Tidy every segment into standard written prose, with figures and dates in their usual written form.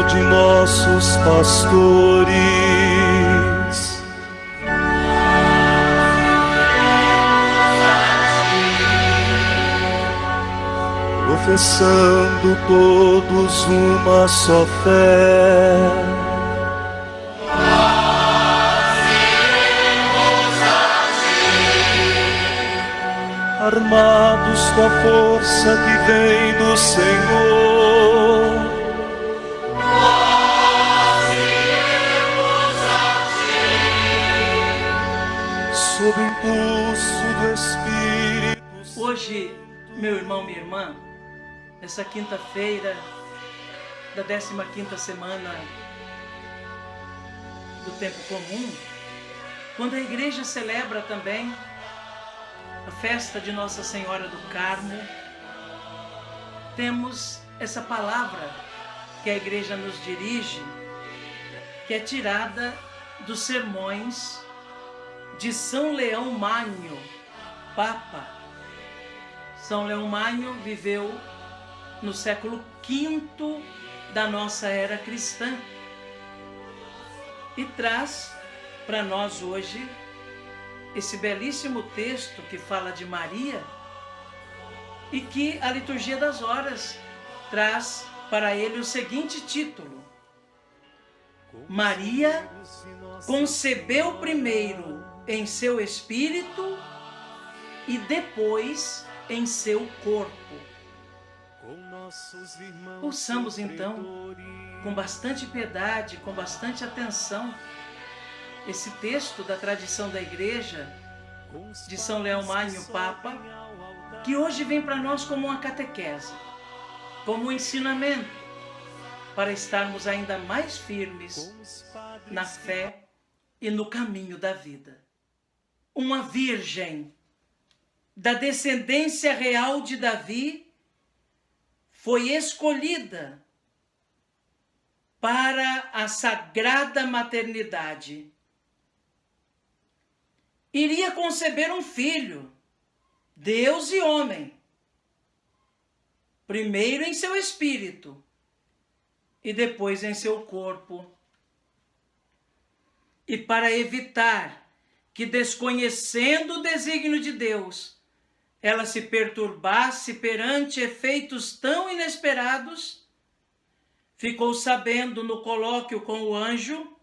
de nossos pastores. Professando todos uma só fé, armados com a força que vem do Senhor, sob o impulso do Espírito. Hoje, meu irmão, minha irmã, nessa quinta-feira da 15ª semana do tempo comum, quando a igreja celebra também a festa de Nossa Senhora do Carmo, temos essa palavra que a igreja nos dirige, que é tirada dos sermões de São Leão Magno, Papa. São Leão Magno viveu no século V da nossa era cristã e traz para nós hoje esse belíssimo texto que fala de Maria e que a liturgia das horas traz para ele o seguinte título: Maria concebeu primeiro em seu espírito e depois em seu corpo. Ouçamos então, com bastante piedade, com bastante atenção, esse texto da tradição da igreja, de São Leão Magno, Papa, que hoje vem para nós como uma catequese, como um ensinamento, para estarmos ainda mais firmes na fé e no caminho da vida. Uma virgem da descendência real de Davi foi escolhida para a sagrada maternidade. Iria conceber um filho, Deus e homem, primeiro em seu espírito e depois em seu corpo. E para evitar que, desconhecendo o desígnio de Deus, ela se perturbasse perante efeitos tão inesperados, ficou sabendo no colóquio com o anjo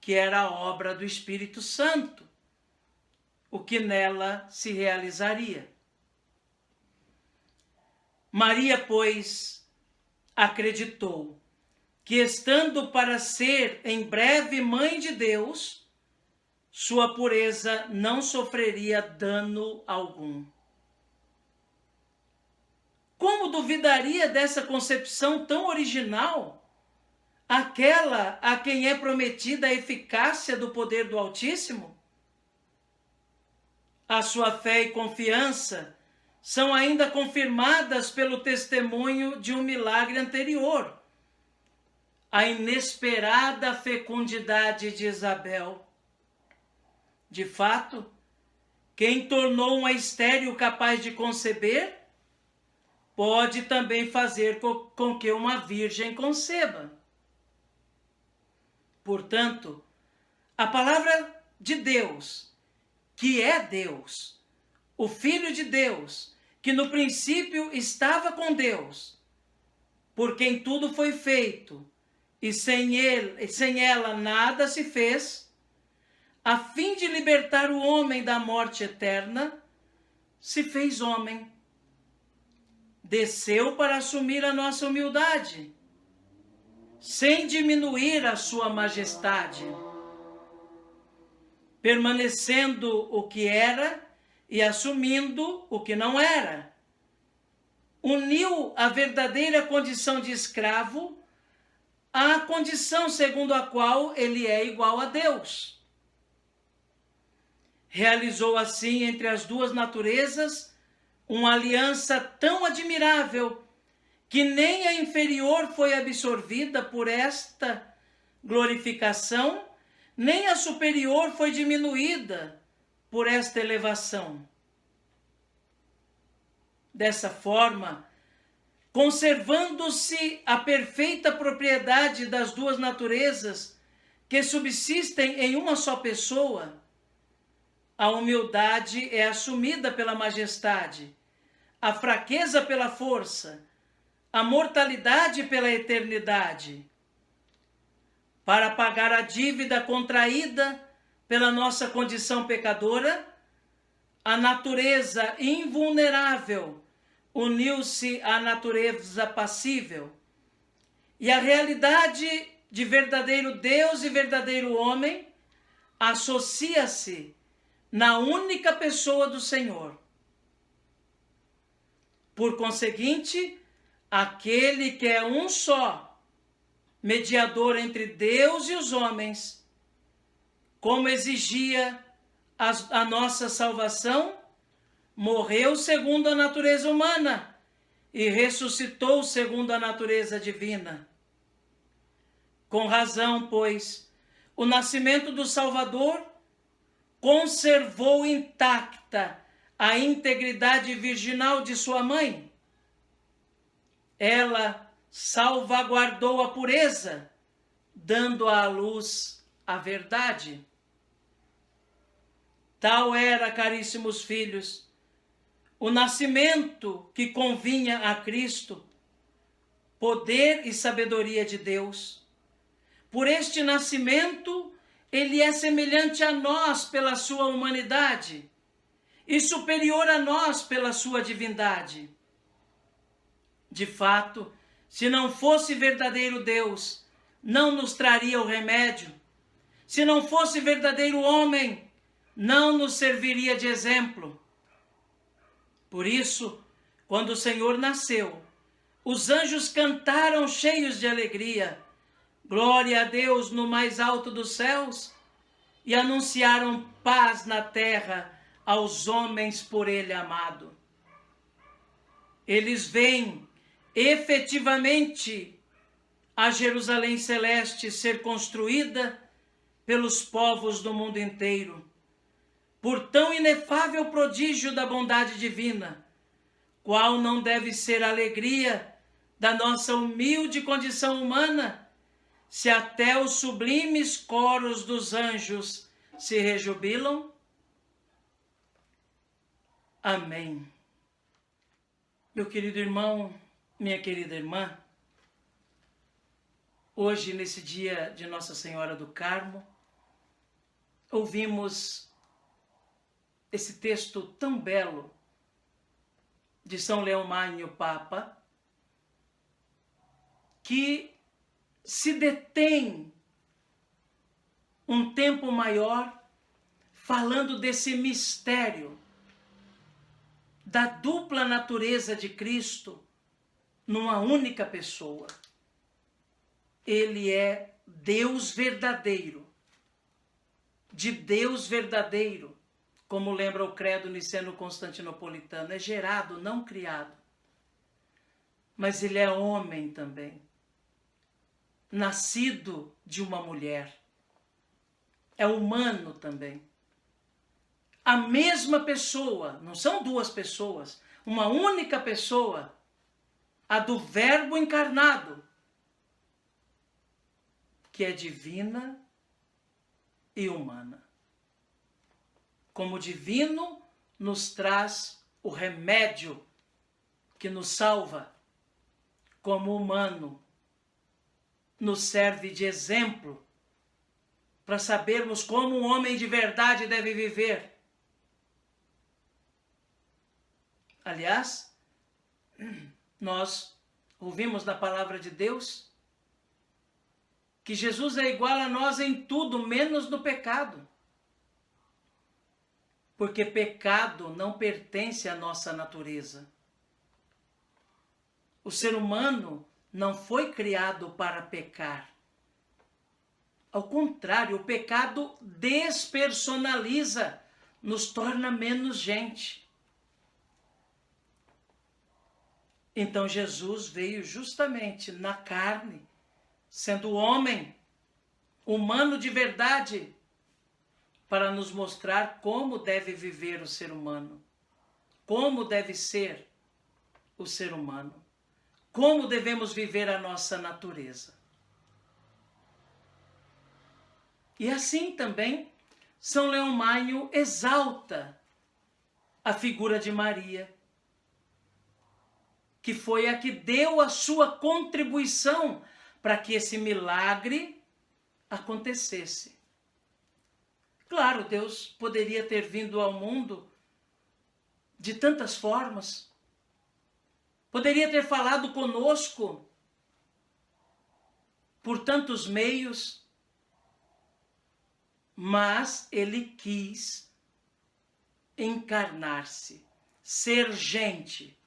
que era a obra do Espírito Santo, o que nela se realizaria. Maria, pois, acreditou que, estando para ser em breve mãe de Deus, sua pureza não sofreria dano algum. Como duvidaria dessa concepção tão original, aquela a quem é prometida a eficácia do poder do Altíssimo? A sua fé e confiança são ainda confirmadas pelo testemunho de um milagre anterior, a inesperada fecundidade de Isabel. De fato, quem tornou uma estéril capaz de conceber, pode também fazer com que uma virgem conceba. Portanto, a palavra de Deus, que é Deus, o Filho de Deus, que no princípio estava com Deus, por quem tudo foi feito, e sem ela nada se fez, a fim de libertar o homem da morte eterna, se fez homem. Desceu para assumir a nossa humildade, sem diminuir a sua majestade, permanecendo o que era e assumindo o que não era. Uniu a verdadeira condição de escravo à condição segundo a qual ele é igual a Deus. Realizou assim entre as duas naturezas uma aliança tão admirável que nem a inferior foi absorvida por esta glorificação, nem a superior foi diminuída por esta elevação. Dessa forma, conservando-se a perfeita propriedade das duas naturezas que subsistem em uma só pessoa, a humildade é assumida pela majestade, a fraqueza pela força, a mortalidade pela eternidade, para pagar a dívida contraída pela nossa condição pecadora. A natureza invulnerável uniu-se à natureza passível, e a realidade de verdadeiro Deus e verdadeiro homem associa-se na única pessoa do Senhor. Por conseguinte, aquele que é um só, mediador entre Deus e os homens, como exigia a nossa salvação, morreu segundo a natureza humana e ressuscitou segundo a natureza divina. Com razão, pois, o nascimento do Salvador conservou intacta a integridade virginal de sua mãe. Ela salvaguardou a pureza, dando à luz a verdade. Tal era, caríssimos filhos, o nascimento que convinha a Cristo, poder e sabedoria de Deus. Por este nascimento, ele é semelhante a nós pela sua humanidade e superior a nós pela sua divindade. De fato, se não fosse verdadeiro Deus, não nos traria o remédio. Se não fosse verdadeiro homem, não nos serviria de exemplo. Por isso, quando o Senhor nasceu, os anjos cantaram cheios de alegria, glória a Deus no mais alto dos céus, e anunciaram paz na terra aos homens por ele amado. Eles veem efetivamente a Jerusalém celeste ser construída pelos povos do mundo inteiro, por tão inefável prodígio da bondade divina, qual não deve ser a alegria da nossa humilde condição humana, se até os sublimes coros dos anjos se rejubilam? Amém. Meu querido irmão, minha querida irmã, hoje, nesse dia de Nossa Senhora do Carmo, ouvimos esse texto tão belo de São Leão Magno, Papa, que se detém um tempo maior falando desse mistério da dupla natureza de Cristo numa única pessoa. Ele é Deus verdadeiro, de Deus verdadeiro, como lembra o credo niceno-constantinopolitano, é gerado, não criado. Mas ele é homem também, nascido de uma mulher. É humano também. A mesma pessoa, não são duas pessoas, uma única pessoa, a do Verbo encarnado, que é divina e humana. Como divino, nos traz o remédio que nos salva. Como humano, nos serve de exemplo para sabermos como um homem de verdade deve viver. Aliás, nós ouvimos na palavra de Deus que Jesus é igual a nós em tudo, menos no pecado. Porque pecado não pertence à nossa natureza. O ser humano não foi criado para pecar. Ao contrário, o pecado despersonaliza, nos torna menos gente. Então Jesus veio justamente na carne, sendo homem, humano de verdade, para nos mostrar como deve viver o ser humano, como deve ser o ser humano, como devemos viver a nossa natureza. E assim também, São Leão Magno exalta a figura de Maria, que foi a que deu a sua contribuição para que esse milagre acontecesse. Claro, Deus poderia ter vindo ao mundo de tantas formas, poderia ter falado conosco por tantos meios, mas ele quis encarnar-se, ser gente.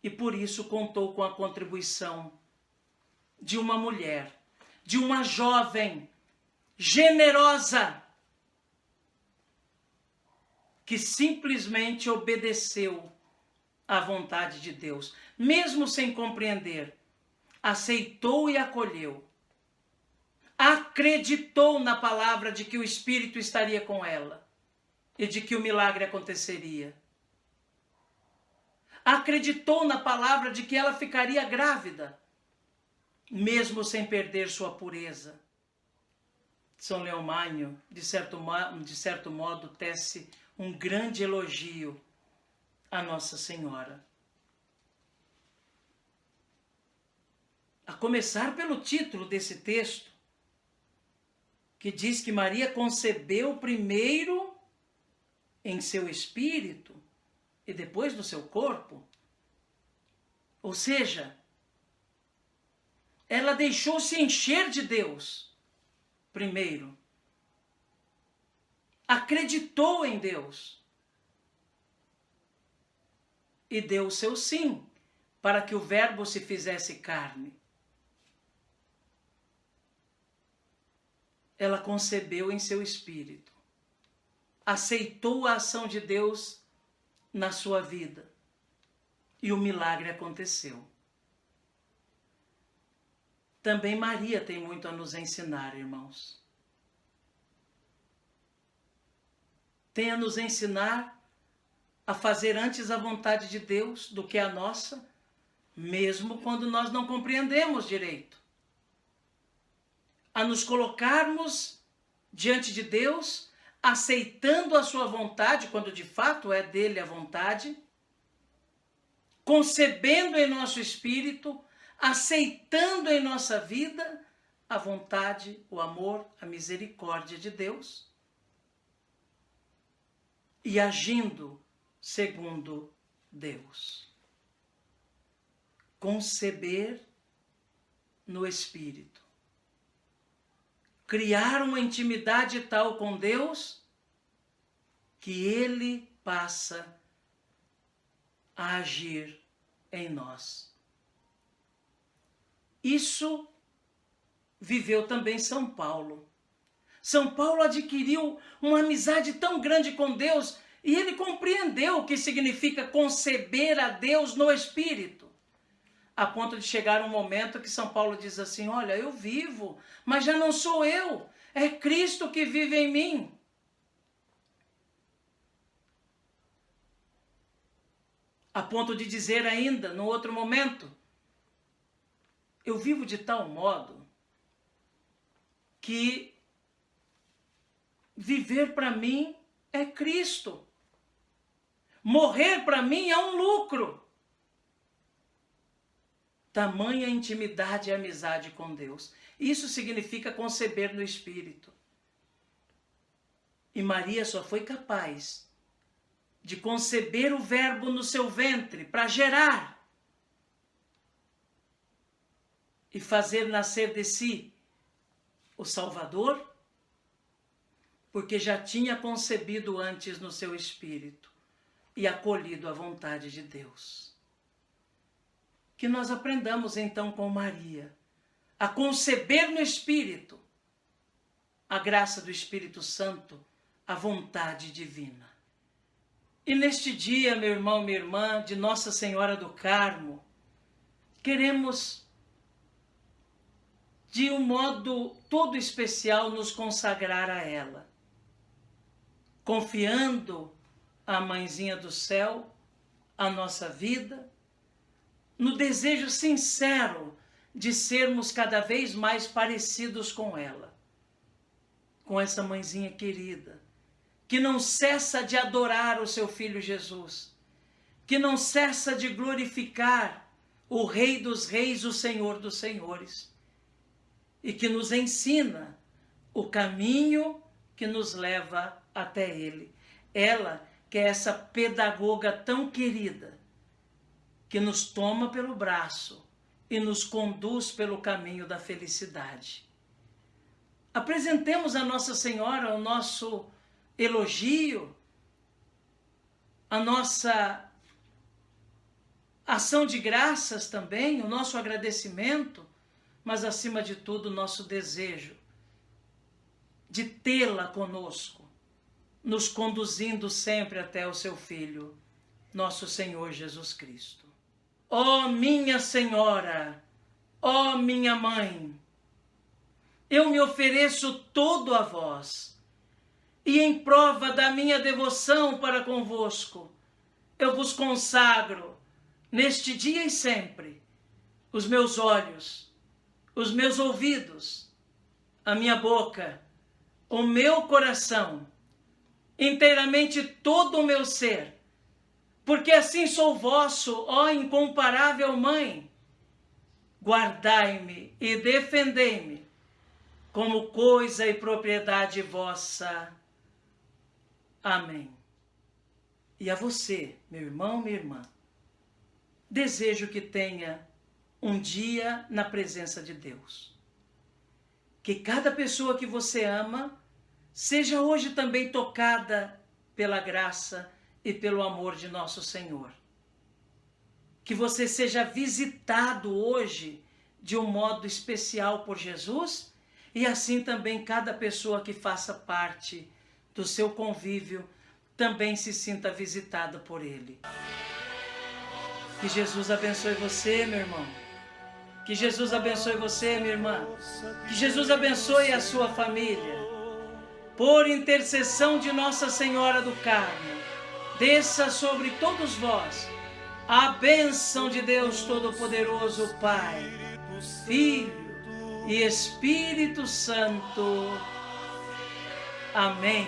E por isso contou com a contribuição de uma mulher, de uma jovem generosa, que simplesmente obedeceu à vontade de Deus, mesmo sem compreender, aceitou e acolheu. Acreditou na palavra de que o Espírito estaria com ela e de que o milagre aconteceria. Acreditou na palavra de que ela ficaria grávida, mesmo sem perder sua pureza. São Leão Magno, de certo modo, tece um grande elogio a Nossa Senhora. A começar pelo título desse texto, que diz que Maria concebeu primeiro em seu espírito e depois no seu corpo. Ou seja, ela deixou-se encher de Deus primeiro. Acreditou em Deus e deu o seu sim para que o Verbo se fizesse carne. Ela concebeu em seu espírito, aceitou a ação de Deus na sua vida e o milagre aconteceu. Também Maria tem muito a nos ensinar, irmãos. Tem a nos ensinar a fazer antes a vontade de Deus do que a nossa, mesmo quando nós não compreendemos direito. A nos colocarmos diante de Deus, aceitando a sua vontade, quando de fato é dele a vontade, concebendo em nosso espírito, aceitando em nossa vida a vontade, o amor, a misericórdia de Deus e agindo segundo Deus. Conceber no espírito. Criar uma intimidade tal com Deus que Ele passa a agir em nós. Isso viveu também São Paulo. São Paulo adquiriu uma amizade tão grande com Deus e ele compreendeu o que significa conceber a Deus no Espírito. A ponto de chegar um momento que São Paulo diz assim: olha, eu vivo, mas já não sou eu, é Cristo que vive em mim. A ponto de dizer ainda, no outro momento, eu vivo de tal modo que viver para mim é Cristo. Morrer para mim é um lucro. Tamanha intimidade e amizade com Deus. Isso significa conceber no Espírito. E Maria só foi capaz de conceber o Verbo no seu ventre para gerar e fazer nascer de si o Salvador, porque já tinha concebido antes no seu espírito e acolhido a vontade de Deus. Que nós aprendamos então com Maria a conceber no Espírito a graça do Espírito Santo, a vontade divina. E neste dia, meu irmão, minha irmã, de Nossa Senhora do Carmo, queremos de um modo todo especial nos consagrar a ela, confiando à Mãezinha do Céu a nossa vida, no desejo sincero de sermos cada vez mais parecidos com ela, com essa mãezinha querida, que não cessa de adorar o seu Filho Jesus, que não cessa de glorificar o Rei dos Reis, o Senhor dos Senhores, e que nos ensina o caminho que nos leva até Ele. Ela, que é essa pedagoga tão querida, que nos toma pelo braço e nos conduz pelo caminho da felicidade. Apresentemos a Nossa Senhora o nosso elogio, a nossa ação de graças também, o nosso agradecimento, mas acima de tudo o nosso desejo de tê-la conosco, nos conduzindo sempre até o seu Filho, nosso Senhor Jesus Cristo. Ó minha Senhora, ó minha Mãe, eu me ofereço todo a vós, e em prova da minha devoção para convosco, eu vos consagro, neste dia e sempre, os meus olhos, os meus ouvidos, a minha boca, o meu coração, inteiramente todo o meu ser, porque assim sou vosso, ó incomparável Mãe. Guardai-me e defendei-me como coisa e propriedade vossa. Amém. E a você, meu irmão, minha irmã, desejo que tenha um dia na presença de Deus. Que cada pessoa que você ama seja hoje também tocada pela graça e pelo amor de nosso Senhor. Que você seja visitado hoje de um modo especial por Jesus e assim também cada pessoa que faça parte do seu convívio também se sinta visitada por Ele. Que Jesus abençoe você, meu irmão. Que Jesus abençoe você, minha irmã. Que Jesus abençoe a sua família. Por intercessão de Nossa Senhora do Carmo, desça sobre todos vós a bênção de Deus Todo-Poderoso, Pai, Filho e Espírito Santo. Amém.